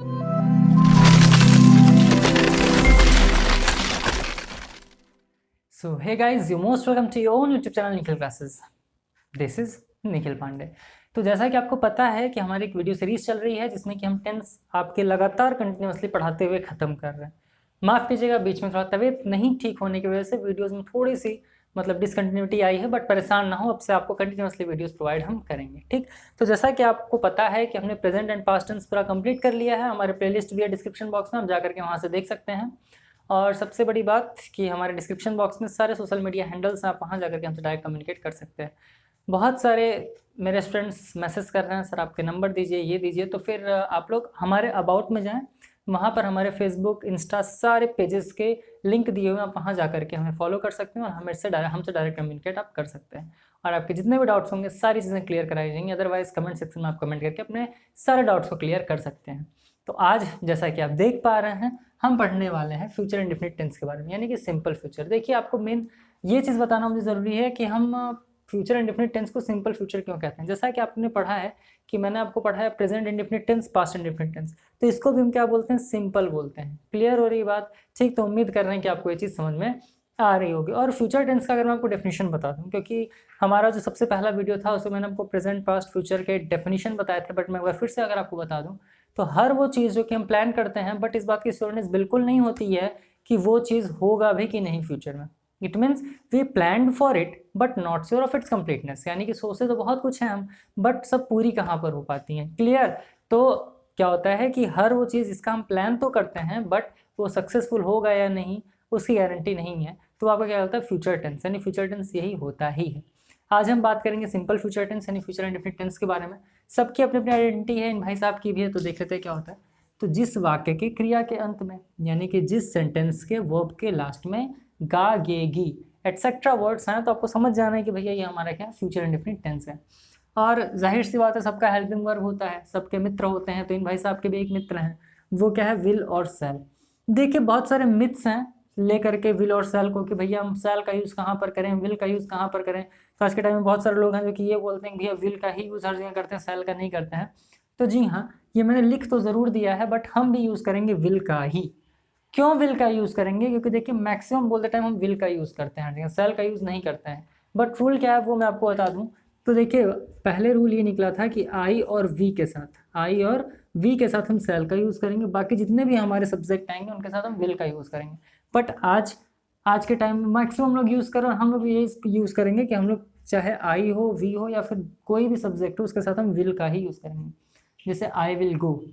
So hey guys, you're most welcome to your own YouTube channel Nikhil classes. This is Nikhil Pandey. तो जैसा कि आपको पता है कि हमारी एक वीडियो सीरीज चल रही है जिसमें कि हम टेंस आपके लगातार कंटिन्यूसली पढ़ाते हुए ख़त्म कर रहे हैं. माफ़ कीजिएगा, बीच में थोड़ा तबीयत नहीं ठीक होने की वजह से वीडियोज़ में थोड़ी सी डिसकंटिन्यूटी आई है, बट परेशान ना हो, अब से आपको कंटिन्यूसली वीडियोस प्रोवाइड हम करेंगे. ठीक, तो जैसा कि आपको पता है कि हमने प्रेजेंट एंड पास्ट टेंस पूरा कंप्लीट कर लिया है. हमारे प्लेलिस्ट भी है डिस्क्रिप्शन बॉक्स में, आप जाकर के वहाँ से देख सकते हैं. और सबसे बड़ी बात कि हमारे डिस्क्रिप्शन बॉक्स में सारे सोशल मीडिया हैंडल्स हैं, आप वहाँ जाकर के हमसे डायरेक्ट कम्युनिकेट कर सकते हैं. बहुत सारे मेरे स्टूडेंट्स मैसेज कर रहे हैं, सर आपके नंबर दीजिए, ये दीजिए. तो फिर आप लोग हमारे अबाउट में जाएं, वहाँ पर हमारे फेसबुक, इंस्टा सारे पेजेस के लिंक दिए हुए हैं, आप वहाँ जा करके हमें फॉलो कर सकते हैं और हमसे डायरेक्ट कम्युनिकेट आप कर सकते हैं. और आपके जितने भी डाउट्स होंगे सारी चीज़ें क्लियर कराई जाएंगी. अदरवाइज़ कमेंट सेक्शन में आप कमेंट करके अपने सारे डाउट्स को क्लियर कर सकते हैं. तो आज जैसा कि आप देख पा रहे हैं, हम पढ़ने वाले हैं फ्यूचर इंडेफिनिट टेंस के बारे में, यानी कि सिंपल फ्यूचर. देखिए, आपको मेन ये चीज़ बताना मुझे ज़रूरी है कि हम फ्यूचर इंडेफिनिट टेंस को सिंपल फ्यूचर क्यों कहते हैं. जैसा कि आपने पढ़ा है कि मैंने आपको पढ़ा है present indefinite tense, past indefinite tense, तो इसको भी हम क्या बोलते हैं, सिंपल बोलते हैं. क्लियर हो रही बात? ठीक, तो उम्मीद कर रहे हैं कि आपको ये चीज़ समझ में आ रही होगी. और फ्यूचर टेंस का अगर मैं आपको डेफिनेशन बता दूं, क्योंकि हमारा जो सबसे पहला वीडियो था उसमें मैंने आपको प्रेजेंट, पास्ट, फ्यूचर के डेफिनेशन बताए थे, बट मैं एक बार फिर से अगर आपको बता दूं तो हर वो चीज़ जो कि हम प्लान करते हैं, बट इस बात की श्योरनेस बिल्कुल नहीं होती है कि वो चीज़ होगा भी कि नहीं फ्यूचर में. It means we plan for it but not sure of its completeness. यानी कि सोचते तो बहुत कुछ है हम, बट सब पूरी कहाँ पर हो पाती हैं. क्लियर? तो क्या होता है कि हर वो चीज़ जिसका हम प्लान तो करते हैं, बट वो सक्सेसफुल होगा या नहीं उसकी गारंटी नहीं है. तो आपका क्या होता है, फ्यूचर टेंस. यानी फ्यूचर टेंस यही होता ही है. आज हम बात करेंगे सिंपल फ्यूचर टेंस यानी फ्यूचर इंडेफिनिट टेंस के बारे में. सबकी अपनी अपनी आइडेंटिटी है, इन भाई साहब की भी है. तो देख लेते हैं क्या होता है. तो जिस वाक्य के क्रिया के अंत में, यानी कि जिस सेंटेंस के वर्ब के लास्ट में गा, गे, गी एटसेट्रा वर्ड्स हैं, तो आपको समझ जाना है कि भैया ये हमारा क्या फ्यूचर इंडेफिनिट टेंस है. और जाहिर सी बात है, सबका हेल्पिंग वर्ब होता है, सबके मित्र होते हैं. तो इन भाई साहब के भी एक मित्र हैं, वो क्या है, विल और सेल. देखिए, बहुत सारे मिथ्स हैं लेकर के विल और सेल को कि भैया हम सेल का यूज़ कहाँ पर करें, विल का यूज़ कहाँ पर करें. तो आज के टाइम में बहुत सारे लोग हैं जो कि ये बोलते हैं कि भैया विल का ही यूज़ हर जगह करते हैं, सेल का नहीं करते हैं. तो जी हाँ, ये मैंने लिख तो ज़रूर दिया है, बट हम भी यूज़ करेंगे विल का ही. क्यों विल का यूज़ करेंगे? क्योंकि देखिए, मैक्सिमम बोलते टाइम हम विल का यूज़ करते हैं, हर जगह सेल का यूज़ नहीं करते हैं. बट रूल क्या है वो मैं आपको बता दूँ. तो देखिए, पहले रूल ये निकला था कि आई और वी के साथ हम सेल का यूज़ करेंगे, बाकी जितने भी हमारे सब्जेक्ट आएंगे उनके साथ हम विल का यूज़ करेंगे. बट आज के टाइम में मैक्सिमम लोग यूज़ कर रहे हैं, हम लोग ये यूज़ करेंगे कि हम लोग चाहे आई हो, वी हो या फिर कोई भी सब्जेक्ट हो, उसके साथ हम विल का ही यूज़ करेंगे. जैसे I will go,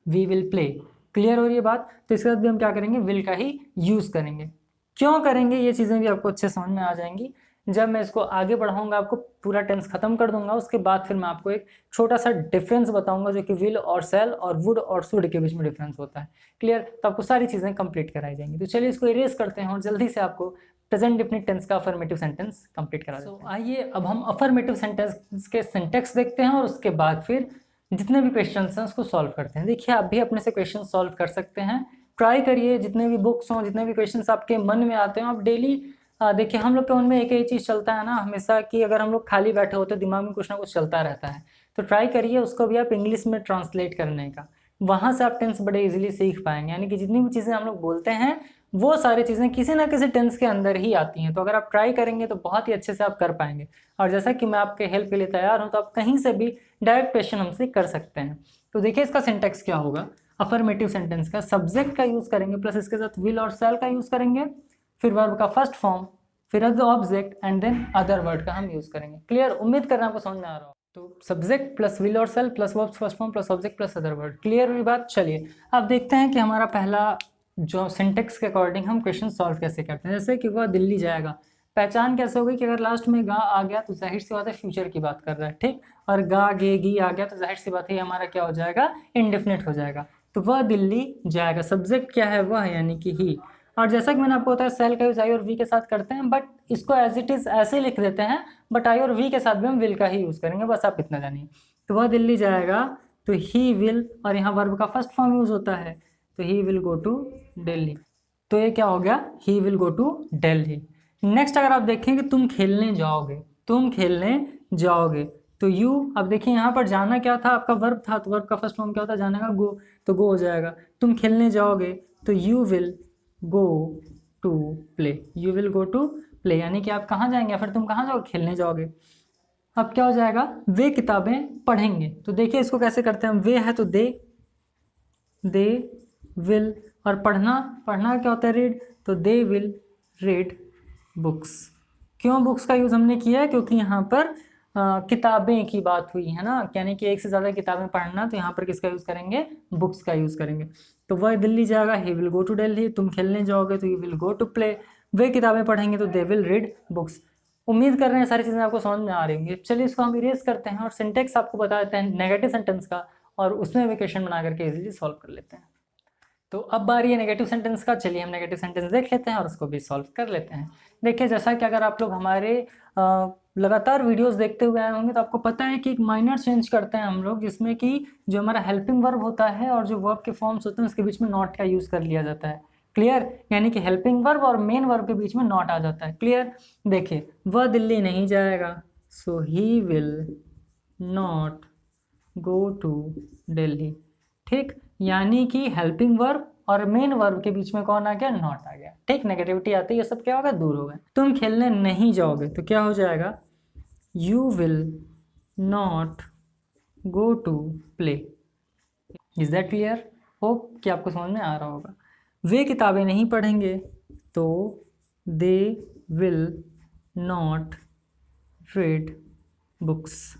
we will play. Clear हो रही है बात? तो इसके बाद भी हम क्या करेंगे, विल का ही यूज़ करेंगे. क्यों करेंगे ये चीज़ें भी आपको अच्छे समझ में आ जाएंगी जब मैं इसको आगे बढ़ाऊंगा. आपको पूरा टेंस खत्म कर दूंगा, उसके बाद फिर मैं आपको एक छोटा सा डिफरेंस बताऊंगा जो कि विल और सेल और वुड और शुड के बीच में डिफरेंस होता है. क्लियर? तो आपको सारी चीज़ें कंप्लीट कराई जाएंगी. तो चलिए इसको इरेज करते हैं और जल्दी से आपको प्रेजेंट इंडेफिनिट टेंस का अफर्मेटिव सेंटेंस कंप्लीट करा देते हैं. आइए अब हम अफर्मेटिव सेंटेंस के सिंटेक्स देखते हैं और उसके बाद फिर जितने भी क्वेश्चन हैं उसको सॉल्व करते हैं. देखिए, आप भी अपने से क्वेश्चन सॉल्व कर सकते हैं. ट्राई करिए, जितने भी बुक्स हों, जितने भी क्वेश्चंस आपके मन में आते हैं, आप डेली देखिए, हम लोग के मन में एक ही चीज़ चलता है ना हमेशा, कि अगर हम लोग खाली बैठे होते दिमाग में कुछ ना कुछ चलता रहता है. तो ट्राई करिए उसको भी आप इंग्लिश में ट्रांसलेट करने का. वहाँ से आप टेंस बड़े इजीली सीख पाएंगे. यानी कि जितनी भी चीज़ें हम लोग बोलते हैं वो सारी चीज़ें किसी ना किसी टेंस के अंदर ही आती हैं. तो अगर आप ट्राई करेंगे तो बहुत ही अच्छे से आप कर पाएंगे. और जैसा कि मैं आपके हेल्प के लिए तैयार हूँ, तो आप कहीं से भी डायरेक्ट क्वेश्चन हमसे कर सकते हैं. तो देखिए, इसका सिंटेक्स क्या होगा. अफर्मेटिव सेंटेंस का सब्जेक्ट का यूज़ करेंगे, प्लस इसके साथ विल और सेल का यूज़ करेंगे, फिर वर्ब का फर्स्ट फॉर्म, फिर object and then other word का हम यूज़ करेंगे. क्लियर? उम्मीद कर रहे हैं आपको समझ में आ रहा हो. तो सब्जेक्ट प्लस विल और shall plus verb first form plus object plus other word. Clear हुई बात? चलिए अब देखते हैं कि हमारा पहला जो सिंटेक्स के अकॉर्डिंग हम क्वेश्चन सॉल्व कैसे करते हैं. जैसे कि वह दिल्ली जाएगा, पहचान कैसे होगी कि अगर लास्ट में गा आ गया तो जाहिर सी बात है फ्यूचर की बात कर रहा है. ठीक, और गा, गे, गी आ गया तो जाहिर सी बात है हमारा क्या हो जाएगा, इंडेफिनिट हो जाएगा. तो वह दिल्ली जाएगा, सब्जेक्ट क्या है, वह यानी कि ही. और जैसा कि मैंने आपको बताया, सेल का यूज आई और वी के साथ करते हैं, बट इसको एज इट इज़ ऐसे लिख देते हैं, बट आई और वी के साथ भी हम विल का ही यूज़ करेंगे, बस आप इतना जानिए. तो वह दिल्ली जाएगा, तो ही विल, और यहाँ वर्ब का फर्स्ट फॉर्म यूज़ होता है, तो he will go to Delhi. तो ये क्या हो गया, he will go to Delhi. Next अगर आप देखें कि तुम खेलने जाओगे, तो यू, अब देखिए यहाँ पर जाना क्या था, आपका वर्ब था, तो वर्ब का फर्स्ट फॉर्म क्या होता है, जाने का गो, तो गो हो जाएगा। तुम खेलने जाओगे तो you will go to play, you will go to play, यानी कि आप कहाँ जाएंगे, फिर तुम कहाँ जाओगे, खेलने जाओगे। अब क्या हो जाएगा, वे किताबें पढ़ेंगे, तो देखिए इसको कैसे करते हैं हम, वे है तो दे विल, और पढ़ना, पढ़ना क्या होता है, रीड, तो दे विल रीड बुक्स। क्यों बुक्स का यूज़ हमने किया है, क्योंकि यहाँ पर किताबें की बात हुई है ना, यानी कि एक से ज़्यादा किताबें पढ़ना, तो यहाँ पर किसका यूज़ करेंगे, बुक्स का यूज़ करेंगे। तो वह दिल्ली जाएगा, he will go to Delhi, तुम खेलने जाओगे तो you will go to play, वे किताबें पढ़ेंगे तो दे विल रीड बुक्स। उम्मीद कर रहे हैं सारी चीज़ें आपको समझ में आ रही होंगी। चलिए इसको हम इरेज करते हैं और सिंटेक्स आपको बता देते हैं नेगेटिव सेंटेंस का, और उसमें भी क्वेश्चन बना करके इजीली सॉल्व कर लेते हैं। तो अब बारी है नेगेटिव सेंटेंस का, चलिए हम नेगेटिव सेंटेंस देख लेते हैं और उसको भी सॉल्व कर लेते हैं। देखिए जैसा कि अगर आप लोग हमारे लगातार वीडियोस देखते हुए आए होंगे तो आपको पता है कि एक माइनर चेंज करते हैं हम लोग, जिसमें कि जो हमारा हेल्पिंग वर्ब होता है और जो वर्ब के फॉर्म्स होते हैं उसके बीच में नॉट का यूज़ कर लिया जाता है। क्लियर, यानी कि हेल्पिंग वर्ब और मेन वर्ब के बीच में नॉट आ जाता है। क्लियर, देखिए वह दिल्ली नहीं जाएगा, so he will not go to Delhi. ठीक, यानी कि हेल्पिंग वर्ब और मेन वर्ब के बीच में कौन आ गया, नॉट आ गया। ठीक, नेगेटिविटी आती है, ये सब क्या होगा, दूर होगा। तुम खेलने नहीं जाओगे तो क्या हो जाएगा, you will not go to play. Is that clear, hope कि आपको समझ में आ रहा होगा। वे किताबें नहीं पढ़ेंगे तो they will not read books.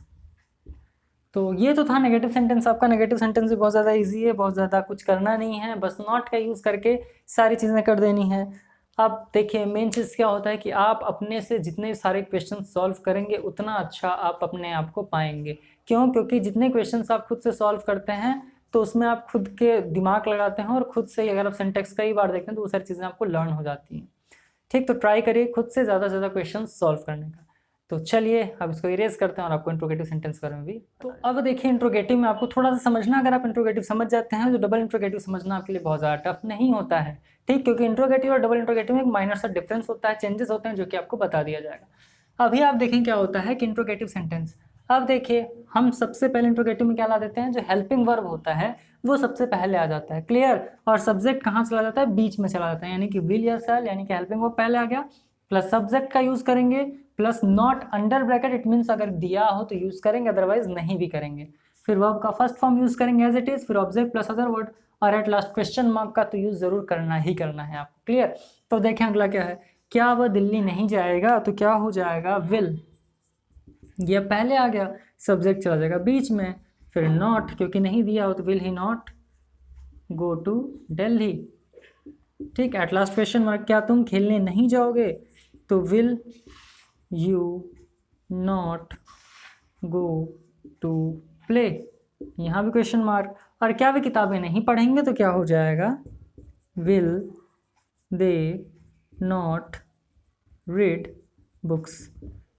तो ये तो था नेगेटिव सेंटेंस आपका। नेगेटिव सेंटेंस भी बहुत ज़्यादा इजी है, बहुत ज़्यादा कुछ करना नहीं है, बस नॉट का यूज़ करके सारी चीज़ें कर देनी है। अब देखिए मेन चीज़ क्या होता है कि आप अपने से जितने सारे क्वेश्चन सॉल्व करेंगे उतना अच्छा आप अपने आप को पाएंगे। क्यों, क्योंकि जितने क्वेश्चन आप खुद से सॉल्व करते हैं तो उसमें आप खुद के दिमाग लगाते हैं, और खुद से ही अगर आप सिंटेक्स कई बार देखते हैं तो वो सारी चीज़ें आपको लर्न हो जाती हैं। ठीक, तो ट्राई करिए खुद से ज़्यादा से ज़्यादा क्वेश्चन सॉल्व करने का। तो चलिए अब इसको इरेज करते हैं और आपको इंट्रोगेटिव सेंटेंस करें भी। तो अब देखिए इंट्रोगेटिव में आपको थोड़ा सा समझना, अगर आप इंट्रोगेटिव समझ जाते हैं तो डबल इंट्रोगेटिव समझना आपके लिए बहुत ज़्यादा टफ नहीं होता है। ठीक, क्योंकि इंट्रोगेटिव और डबल इंट्रोगेटिव में एक माइनर सा डिफरेंस होता है, चेंजेस होते हैं जो कि आपको बता दिया जाएगा। अभी आप देखें क्या होता है कि इंट्रोगेटिव सेंटेंस, अब देखिए हम सबसे पहले इंट्रोगेटिव में क्या ला देते हैं, जो हेल्पिंग वर्ब होता है वो सबसे पहले आ जाता है। क्लियर, और सब्जेक्ट कहाँ चला जाता है, बीच में चला जाता है, यानी कि विल या शैल, यानी कि हेल्पिंग वर्ब पहले आ गया, प्लस सब्जेक्ट का यूज करेंगे, plus not under bracket, it means अगर दिया हो तो यूज करेंगे, अदरवाइज नहीं भी करेंगे। फिर वर्ब का फर्स्ट फॉर्म यूज करेंगे एज इट इज, फिर ऑब्जेक्ट प्लस अदर वर्ड, और एट लास्ट क्वेश्चन मार्क का तो यूज जरूर करना ही करना है आपको। क्लियर, तो देखें अगला क्या है, क्या वह दिल्ली नहीं जाएगा, तो क्या हो जाएगा, विल, ये पहले आ गया, सब्जेक्ट चला जाएगा बीच में, फिर नॉट, क्योंकि नहीं दिया हो तो will he not go to Delhi. ठीक, एट लास्ट क्वेश्चन मार्क, क्या तुम खेलने नहीं जाओगे, तो will you not go to play, यहाँ भी क्वेश्चन मार्क, और क्या वे किताबें नहीं पढ़ेंगे तो क्या हो जाएगा, will they not read books,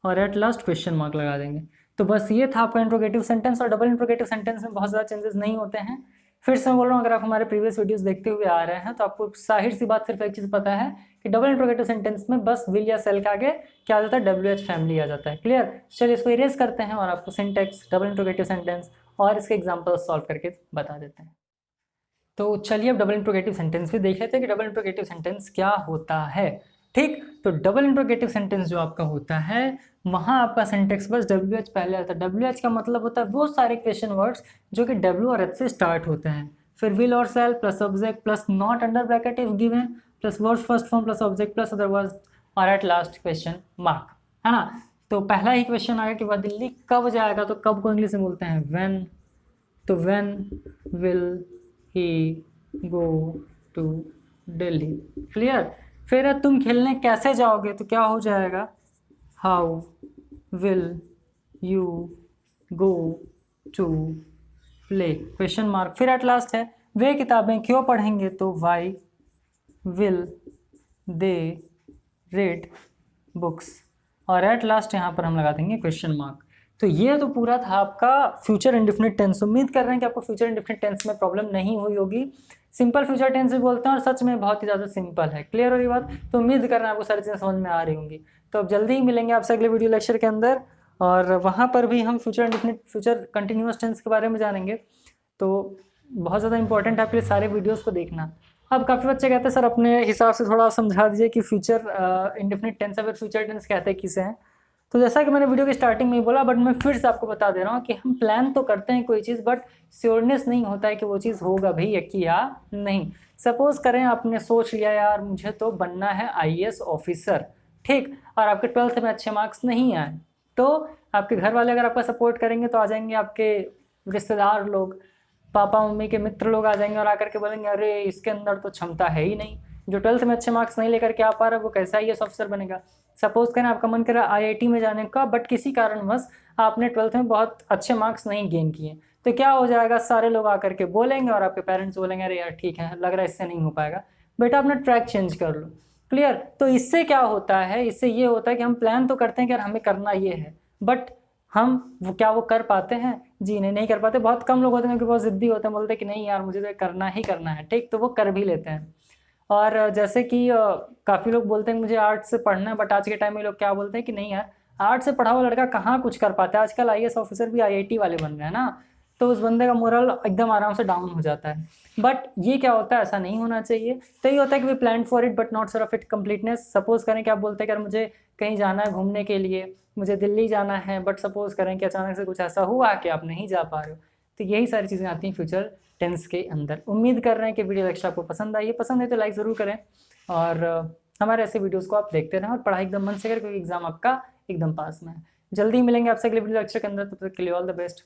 और एट लास्ट क्वेश्चन मार्क लगा देंगे। तो बस ये था आपका इंट्रोगेटिव सेंटेंस, और डबल इंट्रोगेटिव सेंटेंस में बहुत ज़्यादा चेंजेस नहीं होते हैं। फिर से मैं बोल रहा हूँ, अगर आप हमारे प्रीवियस वीडियोस देखते हुए आ रहे हैं तो आपको जाहिर सी बात सिर्फ एक चीज़ पता है कि डबल इंट्रोगेटिव सेंटेंस में बस विल या सेल के आगे क्या आ जाता है, WH फैमिली आ जाता है। क्लियर, चलिए इसको इरेज करते हैं और आपको सिंटेक्स, डबल इंट्रोगेटिव सेंटेंस और इसके एग्जाम्पल सॉल्व करके बता देते हैं। तो चलिए अब डबल इंट्रोगेटिव सेंटेंस भी देख लेते हैं कि डबल इंट्रोगेटिव सेंटेंस क्या होता है। ठीक, तो डबल इंट्रोगेटिव सेंटेंस जो आपका होता है वहाँ आपका सिंटेक्स बस WH पहले आता है। WH का मतलब होता है वो सारे क्वेश्चन वर्ड्स जो कि W और H से स्टार्ट होते हैं, फिर विल और shall plus subject plus not under bracket if given plus word first form plus object plus other words और एट लास्ट क्वेश्चन मार्क, है ना। तो पहला ही क्वेश्चन आया कि वह दिल्ली कब जाएगा, तो कब को इंग्लिश में बोलते हैं व्हेन, तो when will he go to Delhi. Clear, फिर तुम खेलने कैसे जाओगे, तो क्या हो जाएगा, how will you go to play, question mark. फिर एट लास्ट है वे किताबें क्यों पढ़ेंगे, तो why will they read books, और एट लास्ट यहाँ पर हम लगा देंगे क्वेश्चन मार्क। तो ये तो पूरा था आपका फ्यूचर इंडेफिनिट टेंस। उम्मीद कर रहे हैं कि आपको फ्यूचर इंडेफिनिट टेंस में प्रॉब्लम नहीं हुई होगी। सिंपल फ्यूचर टेंस भी बोलते हैं और सच में बहुत ही ज़्यादा सिंपल है। क्लियर हो रही बात, तो उम्मीद कर रहे हैं आपको सारी चीज़ें समझ में आ रही होंगी। तो अब जल्दी ही मिलेंगे आपसे अगले वीडियो लेक्चर के अंदर, और वहाँ पर भी हम future indefinite, future continuous tense के बारे में जानेंगे। तो बहुत ज़्यादा इंपॉर्टेंट है आपके लिए सारे वीडियोज़ को देखना। अब काफ़ी बच्चे कहते हैं सर अपने हिसाब से थोड़ा समझा दीजिए कि फ्यूचर इंडेफिनिट टेंस या फिर फ्यूचर टेंस कहते हैं किसे हैं। तो जैसा कि मैंने वीडियो के स्टार्टिंग में ही बोला, बट मैं फिर से आपको बता दे रहा हूँ कि हम प्लान तो करते हैं कोई चीज़, बट श्योरनेस नहीं होता है कि वो चीज़ होगा भैया कि या नहीं। सपोज करें आपने सोच लिया यार मुझे तो बनना है IAS ऑफिसर, ठीक, और आपके 12th में अच्छे मार्क्स नहीं आए, तो आपके घर वाले अगर आपका सपोर्ट करेंगे तो आ जाएंगे आपके रिश्तेदार लोग, पापा मम्मी के मित्र लोग आ जाएंगे और आकर के बोलेंगे अरे इसके अंदर तो क्षमता है ही नहीं, जो 12th में अच्छे मार्क्स नहीं लेकर के आ पा रहा है वो कैसा IAS ऑफिसर बनेगा। सपोज करें आपका मन कर रहा है IIT में जाने का, बट किसी कारणवश आपने 12th में बहुत अच्छे मार्क्स नहीं गेन किए, तो क्या हो जाएगा, सारे लोग आकर के बोलेंगे और आपके पेरेंट्स बोलेंगे अरे यार ठीक है लग रहा है इससे नहीं हो पाएगा, बेटा अपना ट्रैक चेंज कर लो। क्लियर। तो इससे क्या होता है, इससे ये होता है कि हम प्लान तो करते हैं कि यार हमें करना ये है, बट हम वो कर पाते हैं, जी नहीं कर पाते। बहुत कम लोग होते हैं कि बहुत ज़िद्दी होते हैं, बोलते हैं कि नहीं यार मुझे तो करना ही करना है, ठीक, तो वो कर भी लेते हैं। और जैसे कि काफ़ी लोग बोलते हैं मुझे आर्ट से पढ़ना है, बट आज के टाइम में लोग क्या बोलते हैं कि नहीं यार आर्ट से पढ़ा हुआ लड़का कहाँ कुछ कर पाता है, आजकल IAS ऑफिसर भी IIT वाले बन रहे हैं ना, तो उस बंदे का मोरल एकदम आराम से डाउन हो जाता है। बट ये क्या होता है, ऐसा नहीं होना चाहिए। तो ये होता है कि we plan for it but not sure it completeness. Suppose करें कि आप बोलते हैं कि यार मुझे कहीं जाना है घूमने के लिए, मुझे दिल्ली जाना है, बट सपोज करें कि अचानक से कुछ ऐसा हुआ कि आप नहीं जा पा रहे हो, तो यही सारी चीज़ें आती हैं फ्यूचर टेंस के अंदर। उम्मीद कर रहे हैं कि वीडियो लेक्चर आपको पसंद आई है, पसंद है तो लाइक ज़रूर करें और हमारे ऐसे वीडियोस को आप देखते रहें और पढ़ाई एकदम मन से करें, क्योंकि एग्जाम आपका एकदम पास में है। जल्दी मिलेंगे आपसे अगले वीडियो लेक्चर के अंदर, तब तक के लिए ऑल द बेस्ट।